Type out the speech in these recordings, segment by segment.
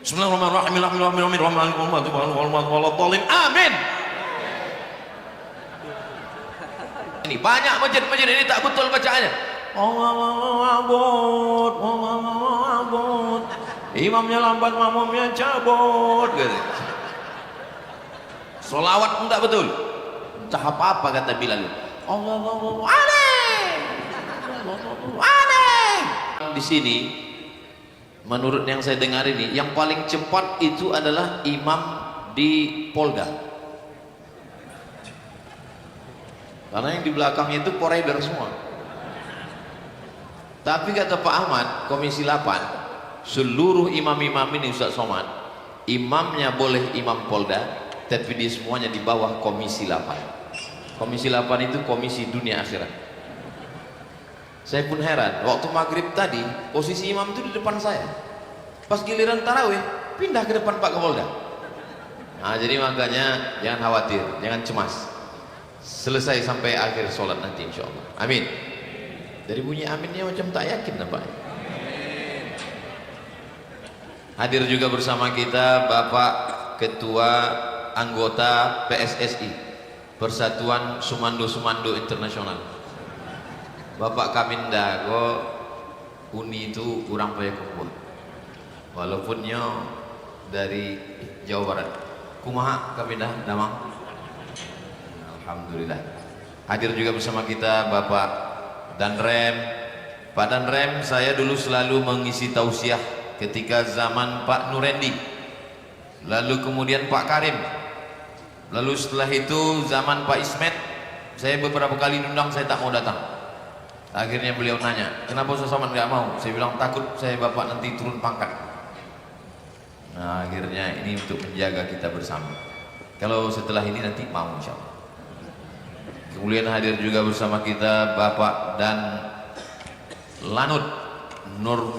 Bismillahirrahmanirrahim. Amin. Ini banyak masjid-masjid ini tak betul bacaannya. Imamnya lambat, makmumnya cabut. Solawat pun tak betul. Entah apa-apa kata Bilal. Allahu aneh. Aneh. Di sini menurut yang saya dengar ini yang paling cepat itu adalah imam di Polda, karena yang di belakangnya itu koridor semua. Tapi kata Pak Ahmad, Komisi 8, seluruh imam-imam ini Ustaz Somad, imamnya boleh imam Polda, tapi dia semuanya di bawah Komisi 8. Komisi 8 itu komisi dunia akhirat. Saya pun heran, waktu maghrib tadi posisi imam itu di depan saya, pas giliran tarawih pindah ke depan Pak Kapolda. Nah, jadi makanya jangan khawatir, jangan cemas, selesai sampai akhir sholat nanti insya Allah. Amin. Dari bunyi aminnya macam tak yakin nampaknya. Hadir juga bersama kita Bapak Ketua Anggota PSSI, Persatuan Sumando Internasional, Bapak Kamindago. Uni itu kurang payah kuat, walaupunnya dari Jawa Barat. Kumaha Kamindah Damang. Alhamdulillah. Hadir juga bersama kita Bapak Danrem. Pak Danrem, saya dulu selalu mengisi tausiah ketika zaman Pak Nurendi, lalu kemudian Pak Karim, lalu setelah itu zaman Pak Ismet. Saya beberapa kali diundang, saya tak mau datang. Akhirnya beliau nanya, kenapa Ustaz Somad nggak mau? Saya bilang takut saya bapak nanti turun pangkat. Nah, akhirnya ini untuk menjaga kita bersama. Kalau setelah ini nanti mau insya Allah. Kemudian hadir juga bersama kita Bapak dan Lanut Nur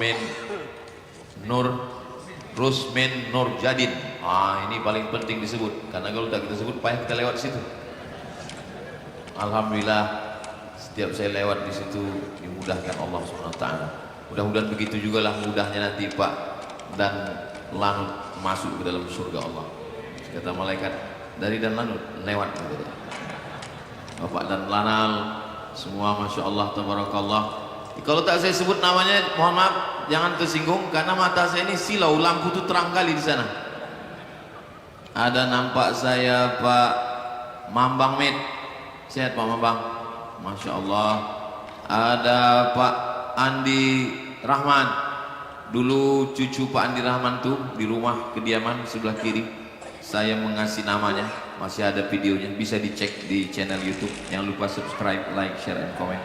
Rusmin Nurjadin. Ini paling penting disebut, karena kalau tak kita sebut payah kita lewat situ. Alhamdulillah, setiap saya lewat di situ dimudahkan Allah Subhanahu wa taala. Mudah-mudahan begitu juga lah mudahnya nanti Pak dan Lanut masuk ke dalam surga Allah. Kata malaikat, dari dan Lanut lewat gitu. Bapak dan Lanal semua masya Allah tabarakallah. Kalau tak saya sebut namanya mohon maaf, jangan tersinggung, karena mata saya ini silau, lampu itu terang kali di sana. Ada nampak saya Pak Mambang Med. Sehat Pak Mambang? Masya Allah. Ada Pak Andi Rahman, dulu cucu Pak Andi Rahman tuh di rumah kediaman sebelah kiri saya mengasih namanya, masih ada videonya, bisa dicek di channel YouTube. Jangan lupa subscribe, like, share, and comment.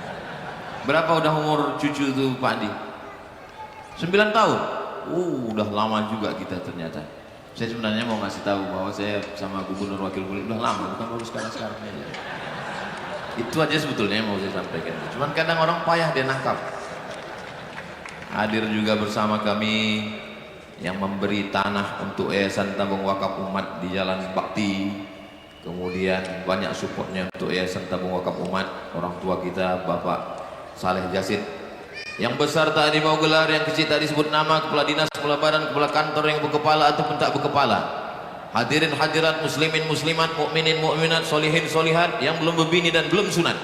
Berapa udah umur cucu tuh Pak Andi? 9 tahun. Udah lama juga kita ternyata. Saya sebenarnya mau ngasih tahu bahwa saya sama gubernur wakil gubernur udah lama, bukan baru sekarang aja. Itu aja sebetulnya yang mau saya sampaikan. Cuman kadang orang payah dia nangkap. Hadir juga bersama kami yang memberi tanah untuk Yayasan Tabung Wakaf Umat di Jalan Bakti. Kemudian banyak supportnya untuk Yayasan Tabung Wakaf Umat. Orang tua kita Bapak Saleh Jasid. Yang besar tak dimau gelar, yang kecil tak disebut nama, kepala dinas, kepala badan, kepala kantor yang berkepala ataupun tak berkepala. Hadirin hadirat, muslimin muslimat, mukminin mukminat, solihin solihat yang belum berbini dan belum sunat,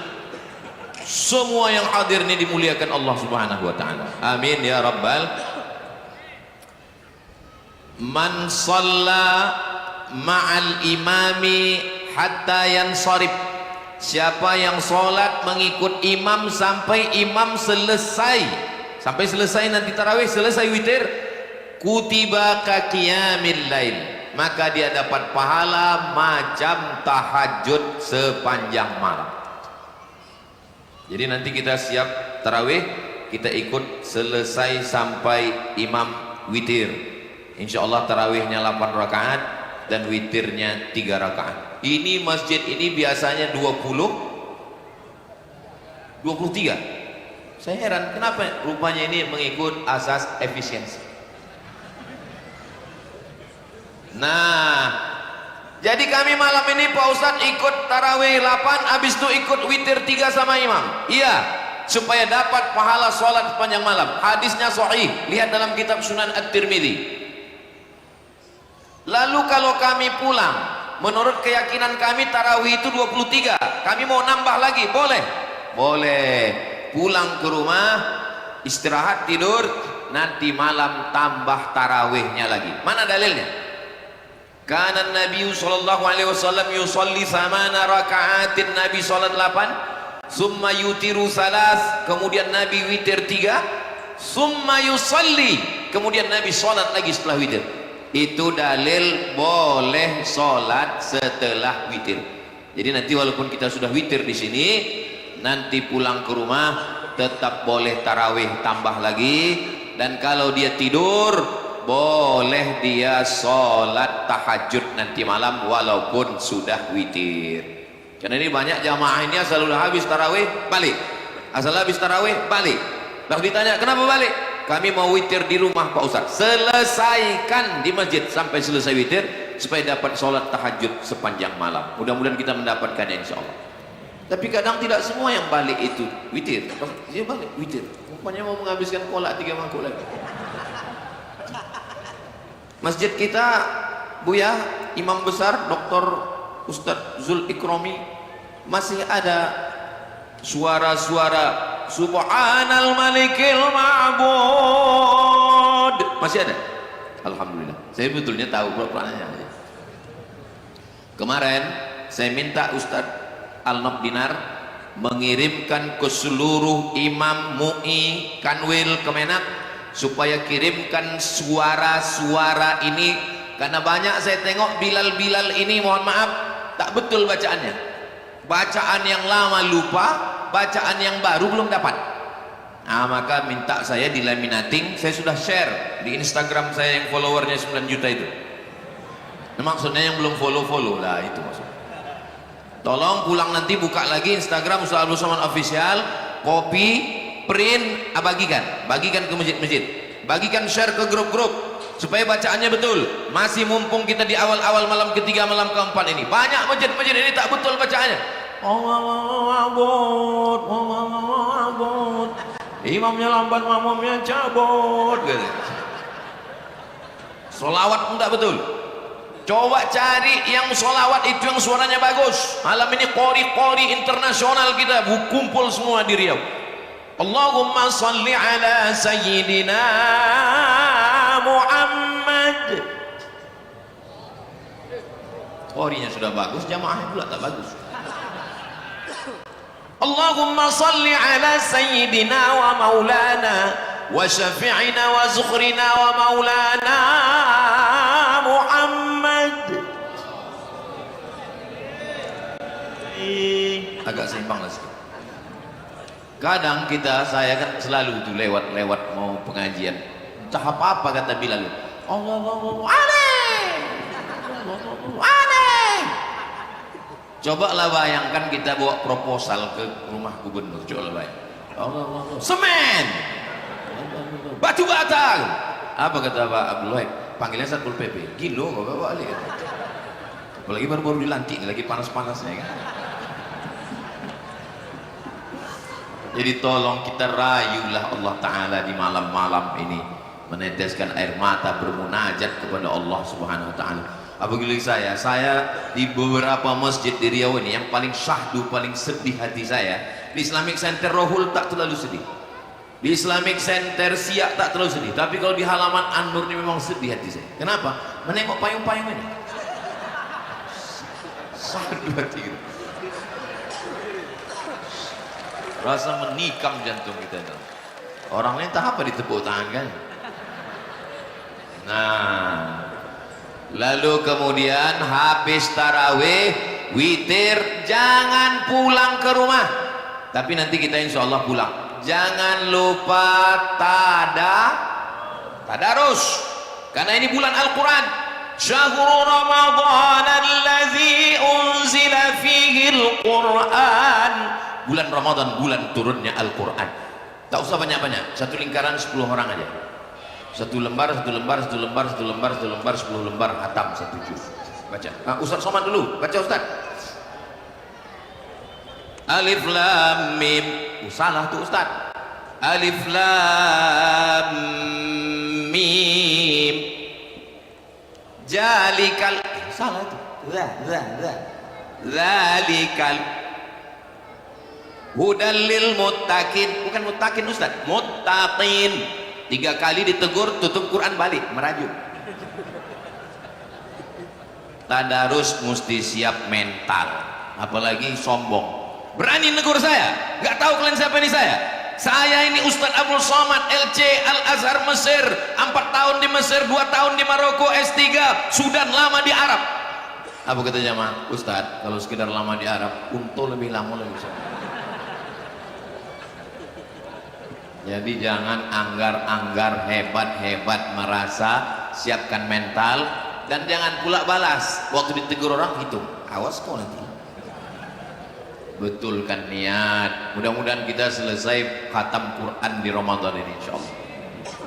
semua yang hadir ini dimuliakan Allah Subhanahu wa taala. Amin ya rabbal. Man shalla ma'al imami hatta yansarif. Siapa yang sholat mengikut imam sampai imam selesai, sampai selesai nanti tarawih, selesai witir, kutiba ka qiyamil lail, maka dia dapat pahala macam tahajud sepanjang malam. Jadi nanti kita siap tarawih, kita ikut selesai sampai imam witir. Insya Allah tarawihnya 8 rakaat dan witirnya 3 rakaat. Ini masjid ini biasanya 23. Saya heran kenapa rupanya ini mengikut asas efisiensi. Nah, jadi kami malam ini Pak Ustadz ikut tarawih 8, habis itu ikut witir 3 sama imam. Iya, supaya dapat pahala sholat sepanjang malam. Hadisnya sahih, lihat dalam kitab Sunan At-Tirmidzi. Lalu kalau kami pulang, menurut keyakinan kami tarawih itu 23, kami mau nambah lagi, boleh? Boleh. Pulang ke rumah, istirahat, tidur, nanti malam tambah tarawihnya lagi. Mana dalilnya? Karena Nabi sallallahu alaihi wasallam yusalli 8 rakaatin, Nabi salat 8, summa yutiru salas, kemudian Nabi witir 3, summa yusalli, kemudian Nabi salat lagi setelah witir. Itu dalil boleh salat setelah witir. Jadi nanti walaupun kita sudah witir di sini, nanti pulang ke rumah tetap boleh tarawih tambah lagi, dan kalau dia tidur boleh dia sholat tahajud nanti malam walaupun sudah witir. Karena ini banyak jamaah ini asal udah habis tarawih balik, asal habis tarawih balik. Lalu ditanya kenapa balik? Kami mau witir di rumah Pak Ustaz. Selesaikan di masjid sampai selesai witir supaya dapat sholat tahajud sepanjang malam. Mudah-mudahan kita mendapatkannya insya Allah. Tapi kadang tidak semua yang balik itu witir. Dia balik witir, rupanya mau menghabiskan kolak 3 mangkuk lagi. Masjid kita Buya, imam besar Dr. Ustadz Zul Ikromi, masih ada suara-suara Subhanal Malikil Ma'bud, masih ada. Alhamdulillah. Saya betulnya tahu pura-puranya. Kemarin saya minta Ustadz Al-Nab Dinar mengirimkan ke seluruh imam MUI Kanwil Kemenak supaya kirimkan suara-suara ini, karena banyak saya tengok Bilal-Bilal ini, mohon maaf, tak betul bacaannya. Bacaan yang lama lupa, bacaan yang baru belum dapat. Nah, maka minta saya di laminating. Saya sudah share di Instagram saya yang followernya 9 juta itu. Nah, maksudnya yang belum follow lah, itu maksudnya. Tolong pulang nanti buka lagi Instagram Ustaz Abdul Somad Official, copy, print, bagikan ke masjid-masjid, bagikan, share ke grup-grup supaya bacaannya betul. Masih mumpung kita di awal-awal malam ketiga, malam keempat ini, banyak masjid-masjid ini tak betul bacaannya. Imamnya lambat, makmumnya cabut gitu. Solawat pun tak betul. Coba cari yang solawat itu yang suaranya bagus. Malam ini qori internasional kita kumpul semua di Riau. Allahumma salli ala sayyidina Muhammad. Qorinya sudah bagus, jamaahnya pula tak bagus. Allahumma salli ala sayyidina wa maulana wa syafi'ina wa zukhrina wa maulana Muhammad. Agak seimbang lah sedikit. Kadang saya kan selalu tuh lewat mau pengajian, entah apa kata Bilal, Allahu aneh. Cobalah bayangkan kita bawa proposal ke rumah gubernur, coba bayang. Semen, batu bata. Apa kata Pak Abdul Wahid? Panggilnya Satpol PP. Gilo kok bawa balik. Apalagi baru dilantik, lagi panas-panasnya kan. Jadi tolong kita rayulah Allah Ta'ala di malam-malam ini, meneteskan air mata bermunajat kepada Allah Subhanahu Wa Ta'ala. Apabila saya di beberapa masjid di Riau ini, yang paling syahdu, paling sedih hati saya, di Islamic Center Rohul tak terlalu sedih, di Islamic Center Siak tak terlalu sedih, tapi kalau di halaman An-Nur ini memang sedih hati saya. Kenapa? Menengok payung-payung ini syahdu hati gitu. Rasa menikam jantung kita itu. Orang lain tak apa ditepuk tangan kan. Nah, lalu kemudian habis tarawih, witir, jangan pulang ke rumah. Tapi nanti kita insya Allah pulang. Jangan lupa tadarus. Karena ini bulan Al-Quran. Syahrul Ramadan allazi unzila fihi Al-Quran. Bulan Ramadan, bulan turunnya Al-Quran. Tak usah banyak-banyak, satu lingkaran 10 orang aja. Satu lembar, 10 lembar, 10 lembar, hatam 1 juz. Baca. Ustaz Somad dulu, baca Ustaz. Alif Lam Mim. Salah tuh Ustaz. Alif Lam Mim. Jalikal, salah itu. Zalikal hudallil muttaqin, bukan muttaqin Ustaz, muttaqin. 3 kali ditegur, tutup Quran balik, merajuk. Tadarus mesti siap mental, apalagi sombong. Berani negur saya, nggak tahu kalian siapa ini saya. Saya ini Ustadz Abdul Somad LC Al-Azhar Mesir, 4 tahun di Mesir, 2 tahun di Maroko, S3, Sudan, lama di Arab. Apa kata jamaah? Ustadz, kalau sekedar lama di Arab, untung lebih lama lebih bisa. Jadi jangan anggar-anggar hebat-hebat merasa, siapkan mental, dan jangan pula balas. Waktu ditegur orang hitung, awas kau nanti. Betulkan niat. Mudah-mudahan kita selesai khatam Quran di Ramadan ini insyaallah.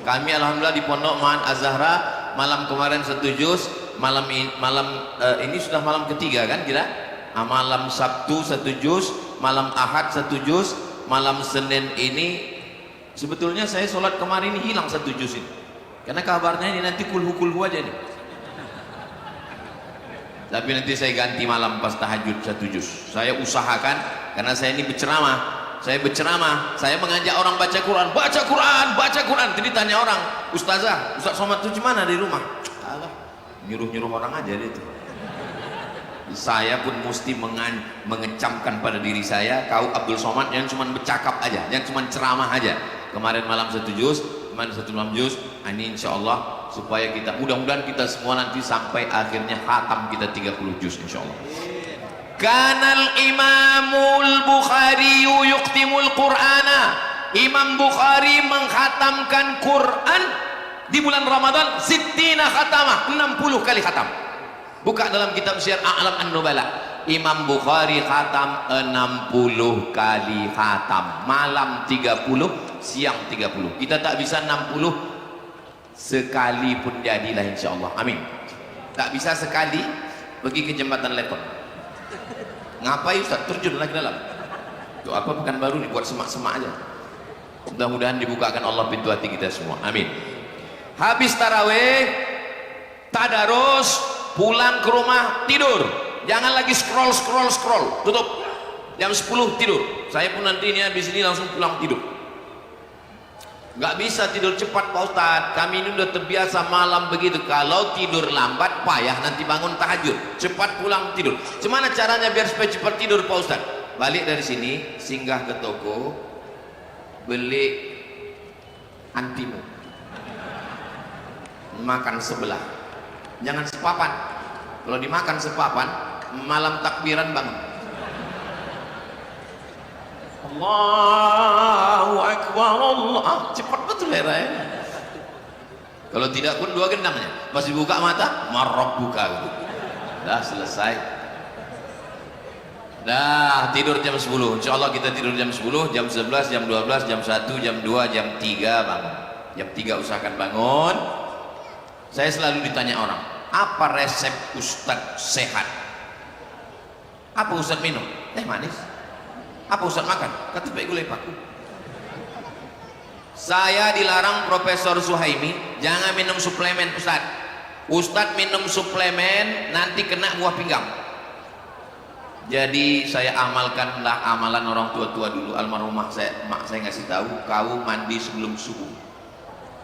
Kami alhamdulillah di Pondok Ma'an Az-Zahra malam kemarin 1 juz, malam ini sudah malam ketiga kan kira? Malam Sabtu 1 juz, malam Ahad 1 juz, malam Senin ini sebetulnya saya sholat kemarin ini hilang 1 juz ini. Karena kabarnya ini nanti kulhu-kulhu aja nih. Tapi nanti saya ganti malam pas tahajud 1 juz. Saya usahakan, karena saya ini berceramah. Saya mengajak orang baca Quran, baca Quran, baca Quran. Jadi tanya orang, Ustazah, Ustaz Somad itu gimana di rumah? Alah, nyuruh-nyuruh orang aja dia itu. Saya pun mesti mengecamkan pada diri saya, kau Abdul Somad yang cuma bercakap aja, yang cuma ceramah aja. Kemarin malam 1 juz, kemarin 1 malam juz. Ini insya Allah supaya kita, mudah-mudahan kita semua nanti sampai akhirnya khatam kita 30 juz insya Allah. Kanal Imamul Bukhari yuqtimul Qur'ana. Imam Bukhari mengkhatamkan Quran di bulan Ramadan sittina khatamah, 60 kali khatam. Buka dalam kitab Syiar A'lam An-Nubala. Imam Bukhari khatam 60 kali khatam. Malam 30, siang 30. Kita tak bisa 60 sekali pun jadilah insyaallah. Amin. Tak bisa sekali pergi ke jembatan Lekon. Ngapain Ustaz? Terjun lagi dalam. Itu apa bukan baru dibuat semak-semak aja. Mudah-mudahan dibukakan Allah pintu hati kita semua. Amin. Habis tarawih, tadarus, pulang ke rumah tidur. Jangan lagi scroll. Tutup. Jam 10 tidur. Saya pun nanti ini habis ini langsung pulang tidur. Nggak bisa tidur cepat Pak Ustadz, kami ini udah terbiasa malam begitu. Kalau tidur lambat payah nanti bangun tahajud. Cepat pulang tidur. Gimana caranya biar supaya cepat tidur Pak Ustadz? Balik dari sini, singgah ke toko, beli antimu, makan sebelah, jangan sepapan. Kalau dimakan sepapan, malam takbiran bangun. Allahu Akbar, Allah, cepat betul ya. Kalau tidak pun 2 gendangnya. Pas dibuka mata, marok buka gitu. Dah selesai. Dah tidur jam 10. Insyaallah kita tidur jam 10, jam 11, jam 12, jam 1, jam 2, jam 3 bangun. Jam 3 usahakan bangun. Saya selalu ditanya orang, apa resep Ustadz sehat? Apa Ustadz minum? Teh manis. Apa Ustadz makan? Kata baik gulai paku. Saya dilarang Profesor Suhaimi, jangan minum suplemen Ustadz. Ustadz minum suplemen nanti kena buah pinggang. Jadi saya amalkanlah amalan orang tua-tua dulu. Almarhumah mak saya ngasih tahu, kau mandi sebelum subuh.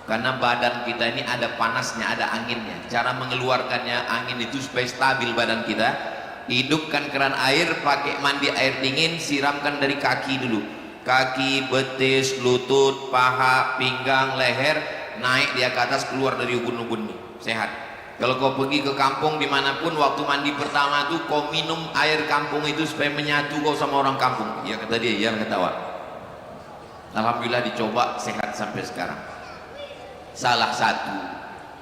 Karena badan kita ini ada panasnya, ada anginnya. Cara mengeluarkannya angin itu supaya stabil badan kita. Hidupkan keran air, pakai mandi air dingin, siramkan dari kaki dulu. Kaki, betis, lutut, paha, pinggang, leher, naik dia ke atas, keluar dari ubun-ubun nih. Sehat. Kalau kau pergi ke kampung dimanapun, waktu mandi pertama tuh kau minum air kampung itu supaya menyatu kau sama orang kampung. Ya kata dia, jangan ketawa. Alhamdulillah dicoba, sehat sampai sekarang. Salah satu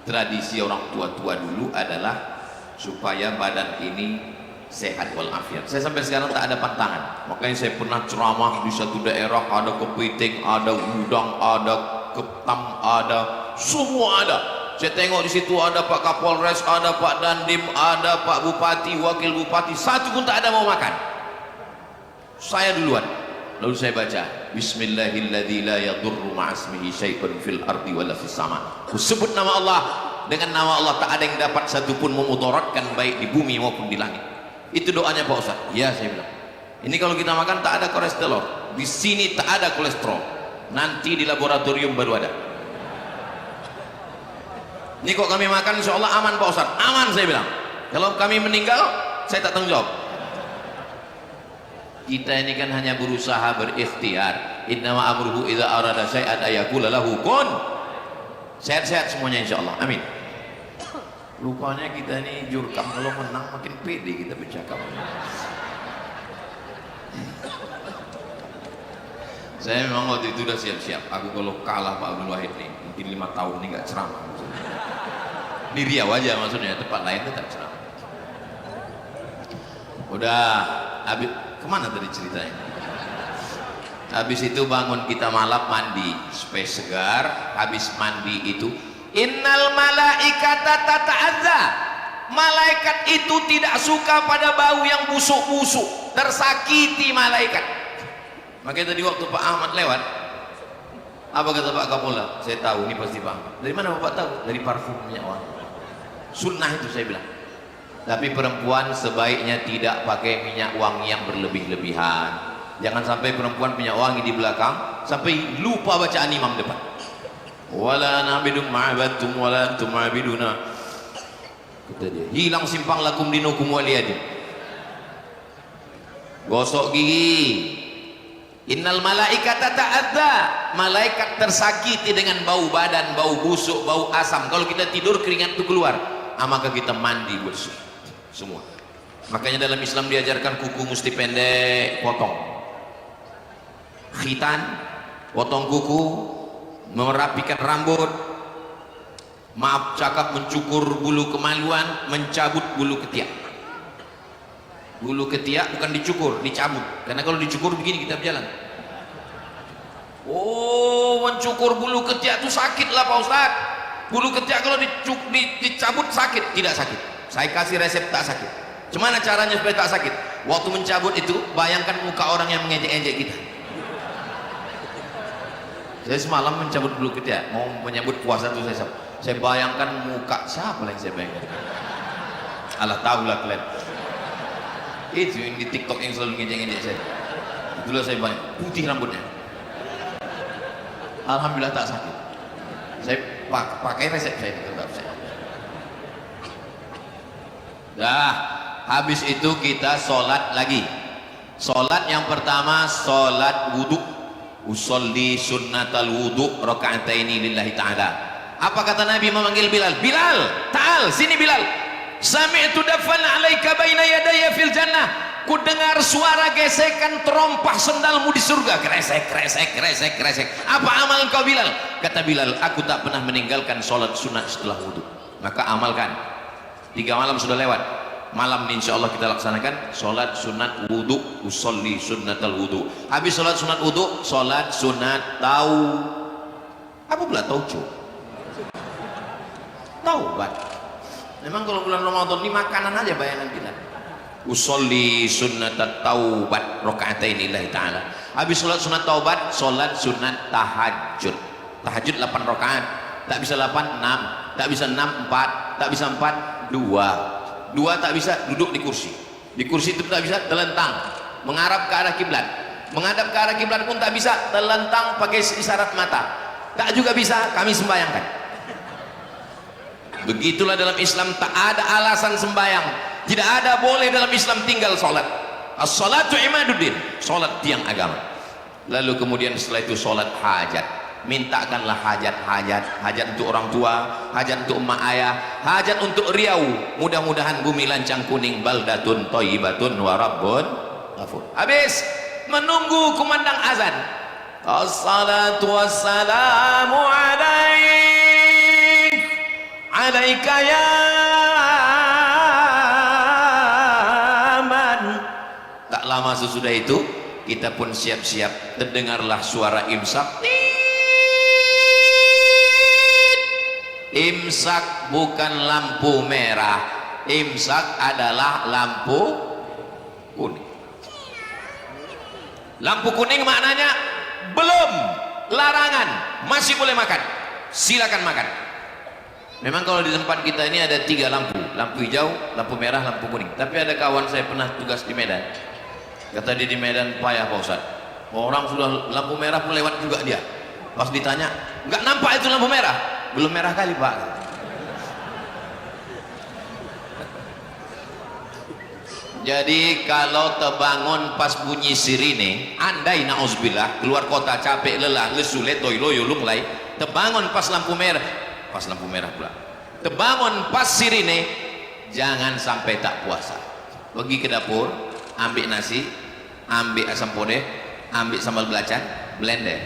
tradisi orang tua-tua dulu adalah supaya badan ini sehat walafiat. Saya sampai sekarang tak ada pantangan. Makanya saya pernah ceramah di satu daerah, ada kepiting, ada udang, ada ketam, ada semua ada. Saya tengok di situ ada Pak Kapolres, ada Pak Dandim, ada Pak Bupati, Wakil Bupati, satu pun tak ada mau makan. Saya duluan. Lalu saya baca, Bismillahilladzi la yadurru ma'asmihi syai'un fil ardi wala fis sama. Ku sebut nama Allah, dengan nama Allah tak ada yang dapat satupun memudaratkan baik di bumi maupun di langit. Itu doanya Pak Ustaz. Ya, saya bilang. Ini kalau kita makan tak ada kolesterol. Di sini tak ada kolesterol. Nanti di laboratorium baru ada. Ini kok kami makan insya Allah aman Pak Ustaz. Aman saya bilang. Kalau kami meninggal saya tak tanggung jawab. Kita ini kan hanya berusaha berikhtiar. Innama amruhu idza arada syai'an ayaqula lahu kun. Sehat-sehat semuanya insya Allah. Amin. Rupanya kita ini jurkam, kalau menang makin pede kita bercakap. Saya memang waktu itu udah siap-siap. Aku kalau kalah Pak Abdul Wahid nih, mungkin 5 tahun ini nggak ceramah. Di Riau aja maksudnya, tempat lain tetap ceramah. Udah, habis kemana tadi ceritanya? Habis itu bangun kita malam mandi supaya segar. Habis mandi itu innal malaikata tata'adza, malaikat itu tidak suka pada bau yang busuk-busuk, tersakiti malaikat. Makanya tadi waktu Pak Ahmad lewat, apa kata Pak Kapolda? Saya tahu ini pasti Pak Ahmad. Dari mana Bapak tahu? Dari parfum minyak wangi. Sunnah itu saya bilang. Tapi perempuan sebaiknya tidak pakai minyak wangi yang berlebih-lebihan. Jangan sampai perempuan minyak wangi di belakang sampai lupa bacaan imam depan. Wala na'bidum ma'abadtum wala antum ma'abiduna. Kata dia, hilang simpang lakum dinukum waliyadin. Gosok gigi. Innal malaikata ta'adza, malaikat tersakiti dengan bau badan, bau busuk, bau asam. Kalau kita tidur keringat itu keluar, maka kita mandi bersih semua. Makanya dalam Islam diajarkan kuku mesti pendek, potong. Khitan, potong kuku, merapikan rambut, maaf cakap, mencukur bulu kemaluan, mencabut bulu ketiak. Bulu ketiak bukan dicukur, dicabut. Karena kalau dicukur begini kita berjalan. Oh, mencukur bulu ketiak itu sakit lah Pak Ustaz. Bulu ketiak kalau dicabut sakit? Tidak sakit. Saya kasih resep tak sakit. Gimana caranya supaya tak sakit? Waktu mencabut itu bayangkan muka orang yang mengejek-ejek kita. Saya semalam mencabut bulu ketiak, mau menyambut puasa itu saya bayangkan muka siapa yang saya bayangkan. Allah tahu lah kalian. Itu yang di TikTok yang selalu ngejek-ngejek saya. Itulah saya bayang, putih rambutnya. Alhamdulillah tak sakit. Saya pakai resep saya tetap saya. Dah, habis itu kita sholat lagi. Sholat yang pertama sholat wudhu. Usolli sunnatal wudu raka'ataini lillahi ta'ala. Apa kata Nabi memanggil Bilal? Bilal, ta'al, sini Bilal. Sami'tu dafan 'alaika baina yadayya fil jannah. Ku dengar suara gesekan terompah sendalmu di surga. Kresek, kresek, kresek, kresek. Apa amal kau Bilal? Kata Bilal, aku tak pernah meninggalkan sholat sunat setelah wudu. Maka amalkan. 3 malam sudah lewat. Malam ini insya Allah kita laksanakan sholat sunat wudu. Usolli sunnatal wudu. Habis sholat sunat wudu, sholat sunat apa pula tauco? Taubat. Memang kalau bulan Ramadan ini makanan aja bayangan kita. Usolli sunnatat taubat raka'ataini lillahi ta'ala. Habis sholat sunat taubat, sholat sunat tahajud. Tahajud 8 rakaat. Tak bisa 8, 6. Tak bisa 6, 4. Tak bisa 4, 2. 2 tak bisa duduk di kursi. Di kursi itu tak bisa telentang, mengarah ke arah kiblat. Menghadap ke arah kiblat pun tak bisa, telentang pakai isyarat mata. Tak juga bisa kami sembayangkan. Begitulah dalam Islam, tak ada alasan sembayang. Tidak ada boleh dalam Islam tinggal sholat. As-salatu imaduddin, sholat tiang agama. Lalu kemudian setelah itu sholat hajat. Mintakanlah hajat-hajat, hajat untuk orang tua, hajat untuk emak ayah, hajat untuk Riau. Mudah-mudahan bumi lancang kuning, baldatun thayyibatun wa rabbun ghafur. Habis menunggu kumandang azan. Assalatu wassalamu alaika ya man. Tak lama sesudah itu kita pun siap-siap, terdengarlah suara imsak. Imsak bukan lampu merah, imsak adalah lampu kuning. Lampu kuning maknanya belum, larangan, masih boleh makan, silakan makan. Memang kalau di tempat kita ini ada 3 lampu, lampu hijau, lampu merah, lampu kuning. Tapi ada kawan saya pernah tugas di Medan, kata dia di Medan payah Pak Ustaz, orang sudah lampu merah pun lewat juga dia. Pas ditanya, nggak nampak itu lampu merah? Belum merah kali Pak. Jadi kalau terbangun pas bunyi sirine, andai na'udzubillah keluar kota capek lelah lesu letoy loyo lunglai, terbangun pas lampu merah pula, terbangun pas sirine, jangan sampai tak puasa. Pergi ke dapur, ambil nasi, ambil asam podeh, ambil sambal belacan, blender,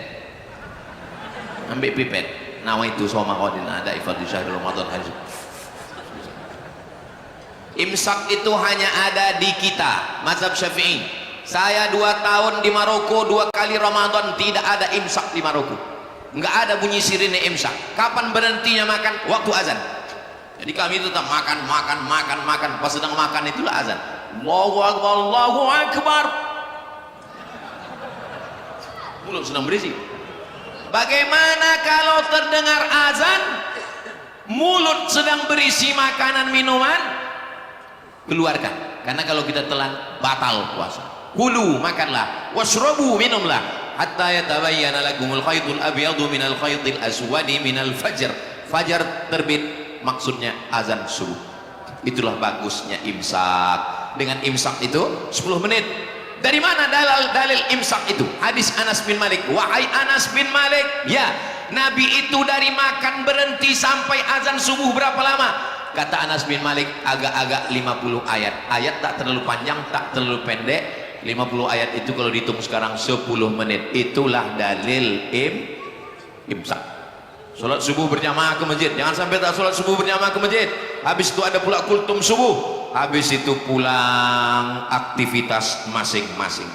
ambil pipet, nawaitu soma qadin ada ifadhi syahr Ramadan hari. Imsak itu hanya ada di kita, mazhab Syafi'i. Saya 2 tahun di Maroko, 2 kali Ramadan tidak ada imsak di Maroko. Enggak ada bunyi sirine imsak. Kapan berhentinya makan? Waktu azan. Jadi kami itu tetap makan. Pas sedang makan itulah azan. Allahu Akbar, Allahu Akbar. Mulut sedang berisi. Bagaimana kalau terdengar azan, mulut sedang berisi makanan minuman? Keluarkan, karena kalau kita telan batal puasa. Kulu, makanlah, washrabu, minumlah, hatta yatabayyana lakumul khaytul abyadu minal khaytil aswadi minal fajr. Fajar terbit, maksudnya azan subuh. Itulah bagusnya imsak. Dengan imsak itu 10 menit. Dari mana dalil imsak itu? Hadis Anas bin Malik. Wahai Anas bin Malik, ya, Nabi itu dari makan berhenti sampai azan subuh berapa lama? Kata Anas bin Malik, agak-agak 50 ayat. Ayat tak terlalu panjang, tak terlalu pendek. 50 ayat itu kalau dihitung sekarang 10 menit. Itulah dalil imsak. Sholat subuh berjamaah ke masjid. Jangan sampai tak sholat subuh berjamaah ke masjid. Habis itu ada pula kultum subuh. Habis itu pulang aktivitas masing-masing.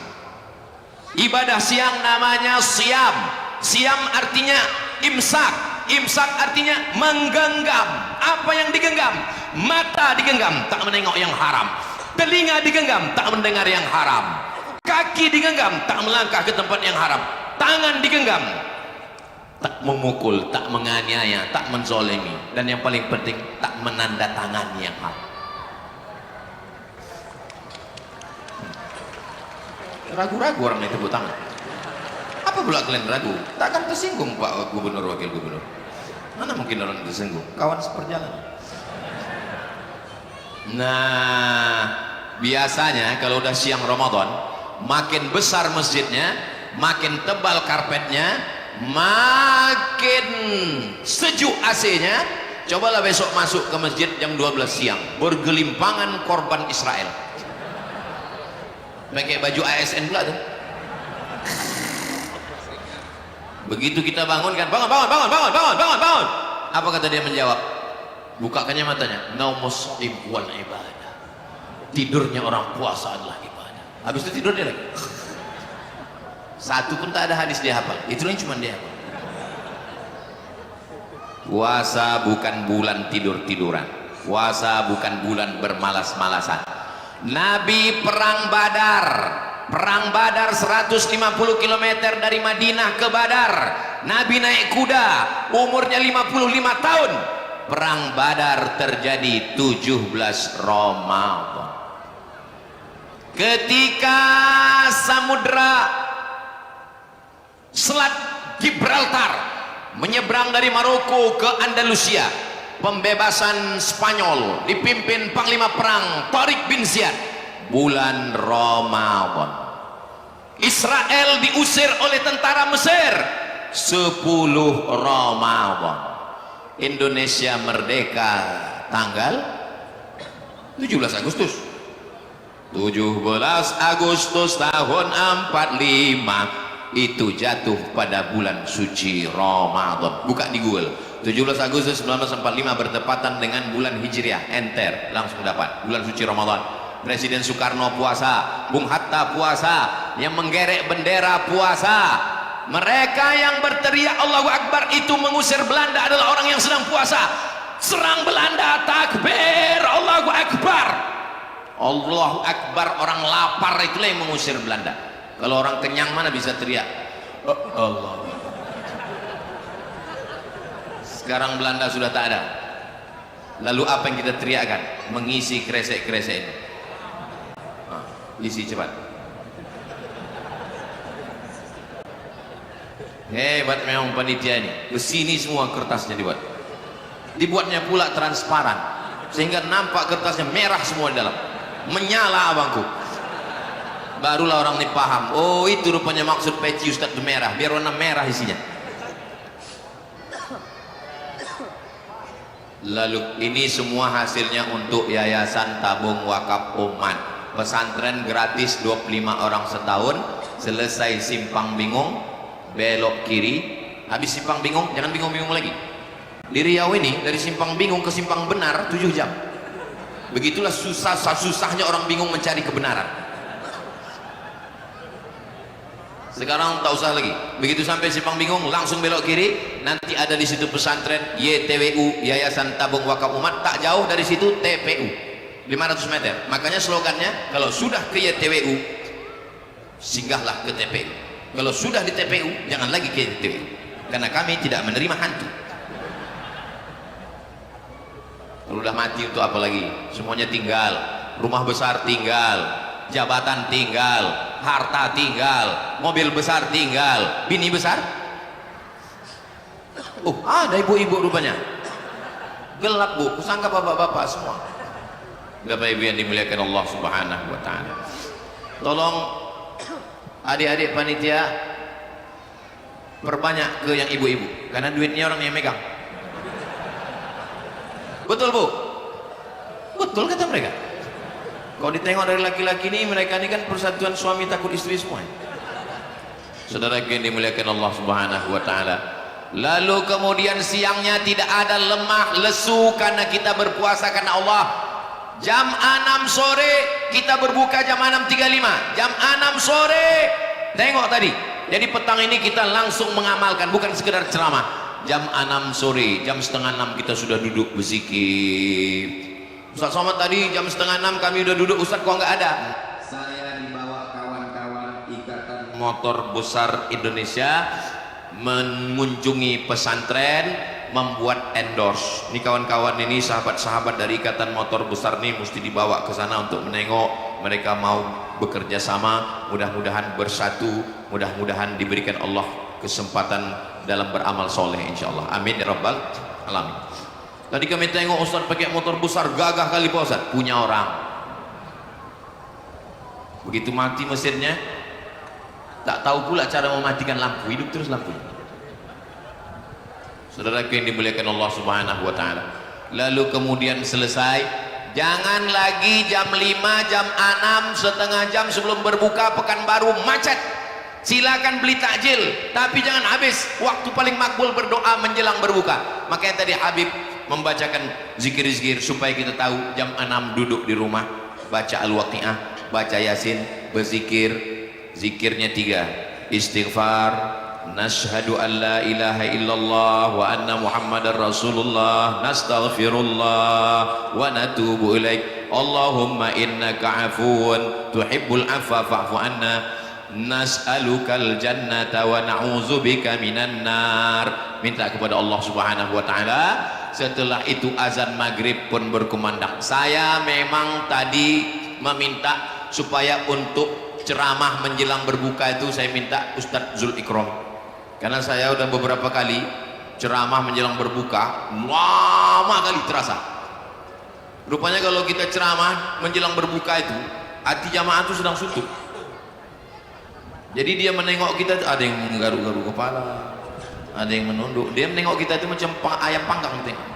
Ibadah siang namanya siam. Siam artinya imsak. Imsak artinya menggenggam. Apa yang digenggam? Mata digenggam, tak menengok yang haram. Telinga digenggam, tak mendengar yang haram. Kaki digenggam, tak melangkah ke tempat yang haram. Tangan digenggam, tak memukul, tak menganiaya, tak menzolimi. Dan yang paling penting, tak menandatangani yang haram. Ragu-ragu orang itu tepuk tangan. Apa pula kalian ragu? Takkan tersinggung Pak Gubernur, Wakil Gubernur? Mana mungkin orang tersinggung? Kawan seperjalanan. Nah, biasanya kalau udah siang Ramadan, makin besar masjidnya, makin tebal karpetnya, makin sejuk AC-nya. Cobalah besok masuk ke masjid jam 12 siang, bergelimpangan korban Israel. Pakai baju ASN pula tuh. Begitu kita bangunkan, bangun. Apa kata dia menjawab? Bukakannya matanya, naumus shaim wal ibadah. Tidurnya orang puasa adalah ibadah. Habis itu tidur dia lagi. Satu pun tak ada hadis dia hafal. Itulah yang cuma dia hafal. Puasa bukan bulan tidur-tiduran. Puasa bukan bulan bermalas-malasan. Nabi perang Badar. Perang Badar 150 km dari Madinah ke Badar. Nabi naik kuda, umurnya 55 tahun. Perang Badar terjadi 17 Ramadan. Ketika samudra Selat Gibraltar menyeberang dari Maroko ke Andalusia, pembebasan Spanyol dipimpin Panglima Perang Tariq bin Ziyad, bulan Ramadan. Israel diusir oleh tentara Mesir 10 Ramadan. Indonesia merdeka tanggal 17 Agustus 17 Agustus tahun 45 itu jatuh pada bulan suci Ramadan. Buka di Google, 17 Agustus 1945 bertepatan dengan bulan Hijriah, enter langsung dapat bulan suci Ramadan. Presiden Soekarno puasa, Bung Hatta puasa, yang menggerek bendera puasa. Mereka yang berteriak Allahu Akbar itu mengusir Belanda adalah orang yang sedang puasa. Serang Belanda, takbir, Allahu Akbar. Allahu Akbar, orang lapar itulah yang mengusir Belanda. Kalau orang kenyang mana bisa teriak Allah. Sekarang Belanda sudah tak ada. Lalu apa yang kita teriakkan? Mengisi kresek-kresek ini. Isi cepat. Hebat memang panitia ini. Kesini semua kertasnya dibuatnya pula transparan sehingga nampak kertasnya merah semua di dalam, menyala abangku. Barulah orang ini paham, oh itu rupanya maksud peci Ustadz itu merah, biar warna merah isinya. Lalu ini semua hasilnya untuk Yayasan Tabung Wakaf Umat. Pesantren gratis 25 orang setahun. Selesai simpang bingung, belok kiri. Habis simpang bingung, jangan bingung-bingung lagi. Di Riau ini dari simpang bingung ke simpang benar 7 jam. Begitulah susahnya orang bingung mencari kebenaran. Sekarang tak usah lagi. Begitu sampai simpang bingung langsung belok kiri, nanti ada di situ pesantren YTWU, Yayasan Tabung Wakaf Umat. Tak jauh dari situ TPU 500 meter. Makanya slogannya, kalau sudah ke YTWU singgahlah ke TPU. Kalau sudah di TPU jangan lagi ke YTWU, karena kami tidak menerima hantu. Kalau udah mati untuk apa lagi? Semuanya tinggal, rumah besar tinggal, jabatan tinggal, harta tinggal, mobil besar tinggal, bini besar. Oh, ada ibu-ibu rupanya. Gelap bu, kusangka bapak-bapak semua. Bapak ibu yang dimuliakan Allah Subhanahu wa ta'ala, tolong adik-adik panitia perbanyak ke yang ibu-ibu, karena duitnya orang yang megang. Betul bu? Betul kata mereka. Kalau ditengok dari laki-laki ini, mereka ini kan persatuan suami takut istri semua. Saudara yang dimuliakan Allah Subhanahu wa ta'ala. Lalu kemudian siangnya tidak ada lemah lesu karena kita berpuasa karena Allah. Jam 6 sore kita berbuka, jam 6.35, jam 6 sore. Tengok tadi. Jadi petang ini kita langsung mengamalkan, bukan sekedar ceramah. Jam 6 sore, jam setengah 6 kita sudah duduk berzikir. Ustaz Somad tadi jam setengah 6 kami udah duduk, Ustaz kok nggak ada? Saya dibawa kawan-kawan Ikatan Motor Besar Indonesia mengunjungi pesantren, membuat endorse. Ini kawan-kawan ini, sahabat-sahabat dari Ikatan Motor Besar ini mesti dibawa ke sana untuk menengok. Mereka mau bekerja sama, mudah-mudahan bersatu, mudah-mudahan diberikan Allah kesempatan dalam beramal soleh insyaallah. Amin ya rabbal alamin. Tadi kami tengok Ustaz pakai motor besar, gagah kali Pak Ustaz, punya orang. Begitu mati mesinnya, tak tahu pula cara mematikan lampu, hidup terus lampu. Saudara yang dimuliakan Allah Subhanahu wa ta'ala. Lalu kemudian selesai, jangan lagi jam 5, jam 6, setengah jam sebelum berbuka Pekanbaru macet. Silakan beli takjil, tapi jangan habis. Waktu paling makbul berdoa menjelang berbuka. Makanya tadi Habib membacakan zikir-zikir supaya kita tahu jam 6 duduk di rumah, baca Al-Waqi'ah, baca Yasin, berzikir. Zikirnya 3, istighfar, nashhadu an la ilaha illallah wa anna muhammadar rasulullah, nastaghfirullah wa natubu ilaik, Allahumma innaka afuun tuhibbul afwa fa'fu anna, nas'alukal jannata wa na'udzubika minan nar. Minta kepada Allah Subhanahu wa ta'ala. Setelah itu azan maghrib pun berkumandang. Saya memang tadi meminta supaya untuk ceramah menjelang berbuka itu saya minta Ustadz Zul Ikram, karena saya udah beberapa kali ceramah menjelang berbuka lama kali terasa. Rupanya kalau kita ceramah menjelang berbuka itu hati jamaah itu sedang suntuk. Jadi dia menengok kita, ada yang menggaruk-garuk kepala, ada yang menunduk. Dia menengok kita itu macam ayam panggang tengok.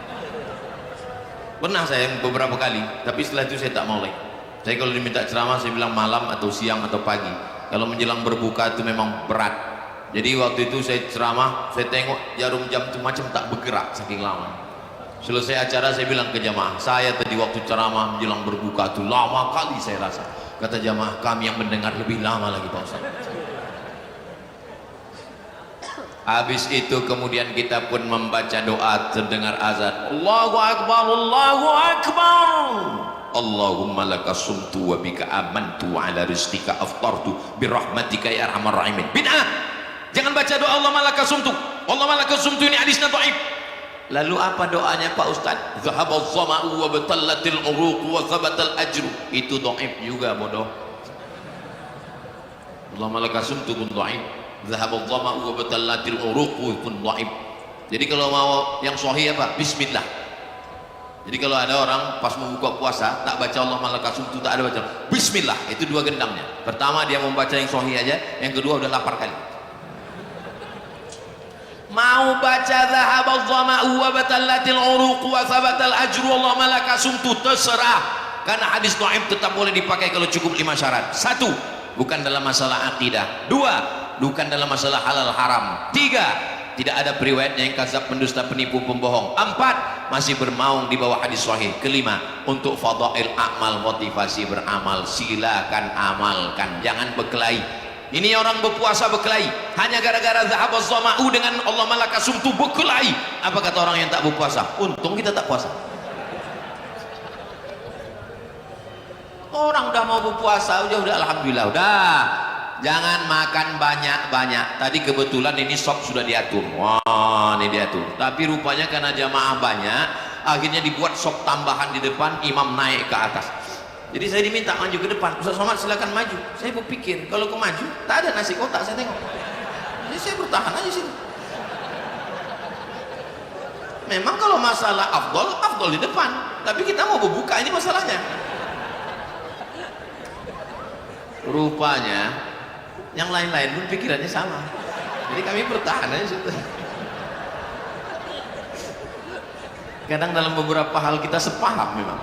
Pernah saya beberapa kali, tapi setelah itu saya tak mau lagi. Saya kalau diminta ceramah saya bilang malam atau siang atau pagi. Kalau menjelang berbuka itu memang berat. Jadi waktu itu saya ceramah, saya tengok jarum jam itu macam tak bergerak saking lama. Selesai acara saya bilang ke jamaah, saya tadi waktu ceramah menjelang berbuka itu lama kali saya rasa. Kata jamaah, kami yang mendengar lebih lama lagi Pak Ustaz. Habis itu kemudian kita pun membaca doa terdengar azan. Allahu Akbar, Allahu Akbar. Allahumma laka sumtu wa bika amantu wa ala rizqika aftartu birahmatika ya arhamar rahimin. Bid'ah. Jangan baca doa Allahumma laka sumtu. Allahumma laka sumtu, ini hadisnya dhaif. Lalu apa doanya Pak Ustaz? Zahabaz zama'u wa batallatil uruq wa thabatal ajru. Itu dhaif juga bodoh. Allahumma laka sumtu pun dhaif. Zahabaz zama'u wa batallatil uruq pun dhaif. Jadi kalau mau yang sahih apa? Bismillah. Jadi kalau ada orang pas mau buka puasa tak baca Allahumma laka sumtu, tak ada baca Bismillah, itu dua gendangnya. Pertama dia membaca yang sahih aja, yang kedua udah lapar kali. Mau baca zahabaz zama'u wa batallatil uruq wa thabatal ajru Allahumma laka sumtu, terserah, karena hadis dhaif tetap boleh dipakai kalau cukup 5 syarat. 1, bukan dalam masalah akidah. 2, bukan dalam masalah halal haram. 3, tidak ada periwayatnya yang kadzab, pendusta, penipu, pembohong. 4, masih bermaung di bawah hadis sahih. 5, untuk fadail amal, motivasi beramal, silakan amalkan, jangan berkelahi. Ini orang berpuasa berkelahi hanya gara-gara zahabaz zama'u dengan Allahumma laka sumtu, berkelahi. Apa kata orang yang tak berpuasa? Untung kita tak puasa. Orang udah mau berpuasa udah alhamdulillah, udah jangan makan banyak-banyak. Tadi kebetulan ini sop sudah diatur, wah ini diatur, tapi rupanya karena jamaah banyak akhirnya dibuat sop tambahan di depan, imam naik ke atas. Jadi saya diminta maju ke depan. Ustaz Somad silakan maju. Saya berpikir kalau ke maju tak ada nasi kotak, saya tengok. Jadi saya bertahan aja sini. Memang kalau masalah afdol di depan, tapi kita mau berbuka, ini masalahnya. Rupanya yang lain-lain pun pikirannya sama. Jadi kami bertahan aja situ. Kadang dalam beberapa hal kita sepaham memang.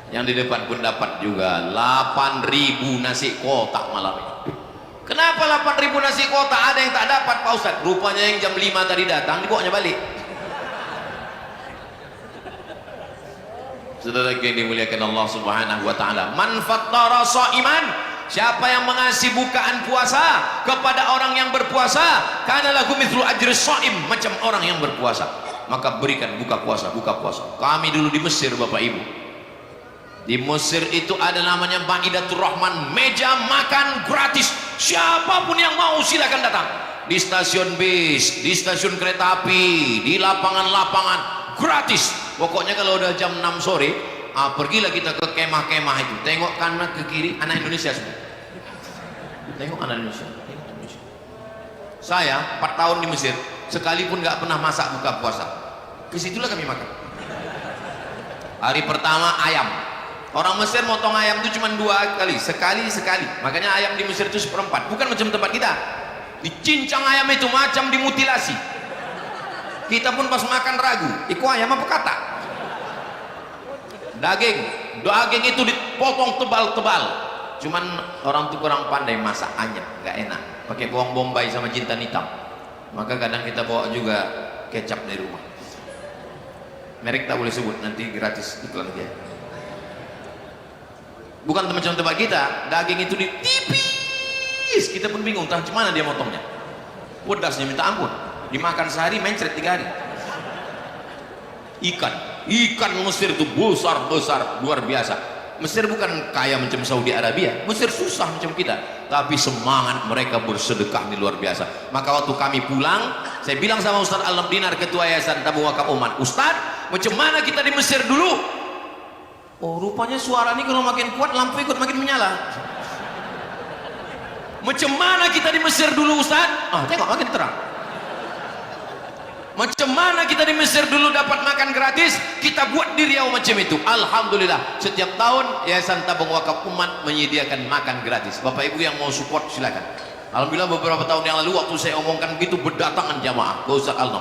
Yang di depan pun dapat juga 8.000 nasi kotak malam ini. Kenapa 8.000 nasi kotak? Ada yang tak dapat Pak Ustaz. Rupanya yang jam 5 tadi datang dibawanya balik. Saudara yang dimuliakan Allah Subhanahu wa taala, man fattara shaiman, siapa yang mengasih bukaan puasa kepada orang yang berpuasa, kana lahu mithlu ajri shaim, macam orang yang berpuasa, maka berikan buka puasa. Kami dulu di Mesir Bapak Ibu, di Mesir itu ada namanya Maidatur Rahman, meja makan gratis, siapapun yang mau silakan datang. Di stasiun bis, di stasiun kereta api, di lapangan-lapangan, gratis. Pokoknya kalau udah jam 6 sore, pergilah kita ke kemah-kemah itu, tengok kanan ke kiri, anak Indonesia semua. Tengok anak Indonesia. Saya 4 tahun di Mesir, sekalipun nggak pernah masak buka puasa. Kesitulah kami makan. Hari pertama ayam. Orang Mesir motong ayam itu cuma 2 kali, sekali. Makanya ayam di Mesir itu 1/4, bukan macam tempat kita. Dicincang ayam itu macam dimutilasi. Kita pun pas makan ragu, iku ayam apa kata? Daging itu dipotong tebal-tebal. Cuman orang itu kurang pandai masak, anyep, nggak enak. Pakai bawang bombay sama jintan hitam. Maka kadang kita bawa juga kecap dari rumah. Merek tak boleh sebut, nanti gratis iklan dia. Bukan macam tempat kita, daging itu ditipis, kita pun bingung entah gimana dia motongnya. Pedasnya minta ampun, dimakan sehari mencret 3 hari. Ikan Mesir itu besar luar biasa. Mesir bukan kaya macam Saudi Arabia, Mesir susah macam kita, tapi semangat mereka bersedekah ini luar biasa. Maka waktu kami pulang, saya bilang sama Ustaz Alam Dinar, ketua Yayasan Tabung Wakaf Umat, Ustaz, macam mana kita di Mesir dulu? Oh, rupanya suara ini kalau makin kuat lampu ikut makin menyala. Macam mana kita di Mesir dulu Ustaz? Tengok makin terang. Macam mana kita di Mesir dulu dapat makan gratis, kita buat di Riau macam itu. Alhamdulillah, setiap tahun Yayasan Tabung Wakaf Umat menyediakan makan gratis. Bapak Ibu yang mau support silakan. Alhamdulillah beberapa tahun yang lalu waktu saya omongkan begitu, berdatangan jamaah ke Ustaz Alnom.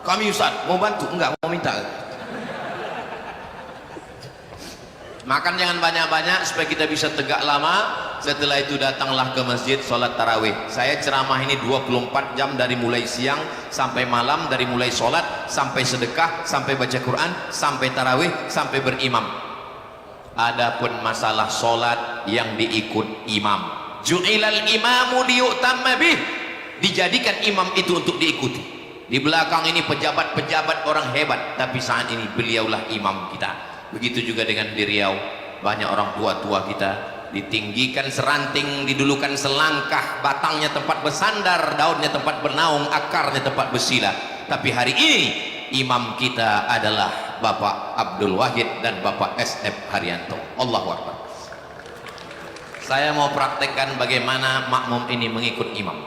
Kami Ustaz mau bantu? Enggak, mau minta. Makan jangan banyak-banyak supaya kita bisa tegak lama. Setelah itu datanglah ke masjid sholat tarawih. Saya ceramah ini 24 jam, dari mulai siang sampai malam, dari mulai sholat sampai sedekah, sampai baca Quran, sampai tarawih, sampai berimam. Adapun masalah sholat yang diikut imam, ju'ilal imamu liyu'tamma bih, dijadikan imam itu untuk diikuti. Di belakang ini pejabat-pejabat orang hebat, tapi saat ini beliaulah imam kita. Begitu juga dengan di Riau, banyak orang tua-tua kita ditinggikan seranting, didulukan selangkah, batangnya tempat bersandar, daunnya tempat bernaung, akarnya tempat bersila. Tapi hari ini imam kita adalah Bapak Abdul Wahid dan Bapak SF Haryanto. Allahu Akbar. Saya mau praktekkan bagaimana makmum ini mengikut imam.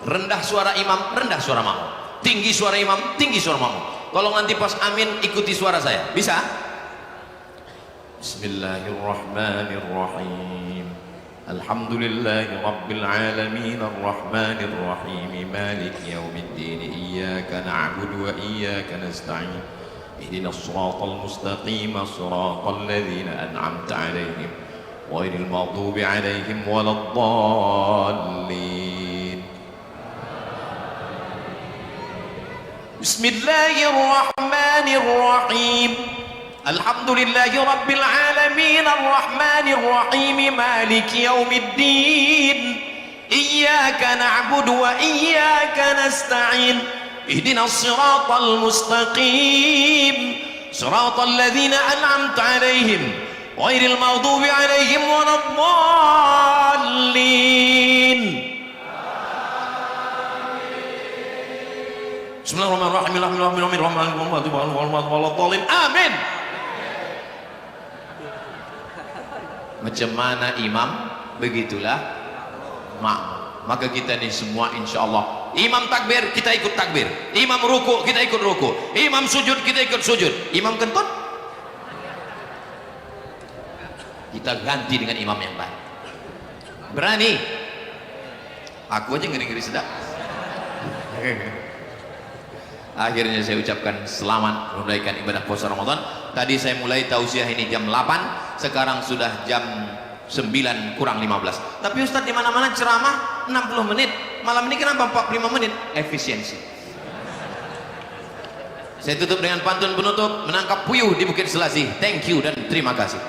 Rendah suara imam, rendah suara makmum. Tinggi suara imam, tinggi suara makmum. Kalau nanti pas amin ikuti suara saya, bisa? Bismillahirrahmanirrahim. Alhamdulillahi Rabbil Alamin Ar-Rahmanir Rahim Maliki Yawmiddin Iyyaka na'budu wa iyyaka nasta'in Ihdinas siratal mustaqim siratal ladzina an'amta 'alaihim ghairil maghdubi 'alaihim waladdallin. Bismillahirrahmanirrahim. Alhamdulillahi Rabbil Alamin Ar-Rahmanir Rahim Maliki Yawmiddin Iyyaka na'budu wa iyyaka nasta'in Ihdinas siratal mustaqim siratal ladzina an'amta 'alaihim ghairil maghdubi 'alaihim waladdallin. Bismillahirrahmanirrahim. Amin. Macam mana imam, begitulah makmum. Maka kita ini semua insya Allah, imam takbir kita ikut takbir, imam ruku kita ikut ruku, imam sujud kita ikut sujud, imam kentut kita ganti dengan imam yang baik. Berani? Aku aja ngeri-ngeri sedap. Akhirnya saya ucapkan selamat menunaikan ibadah puasa Ramadan. Tadi saya mulai tausiah ini jam 8, sekarang sudah jam 9 kurang 15. Tapi Ustadz di mana-mana ceramah 60 menit. Malam ini kenapa 45 menit? Efisiensi. Saya tutup dengan pantun penutup, menangkap puyuh di Bukit Selasih. Thank you dan terima kasih.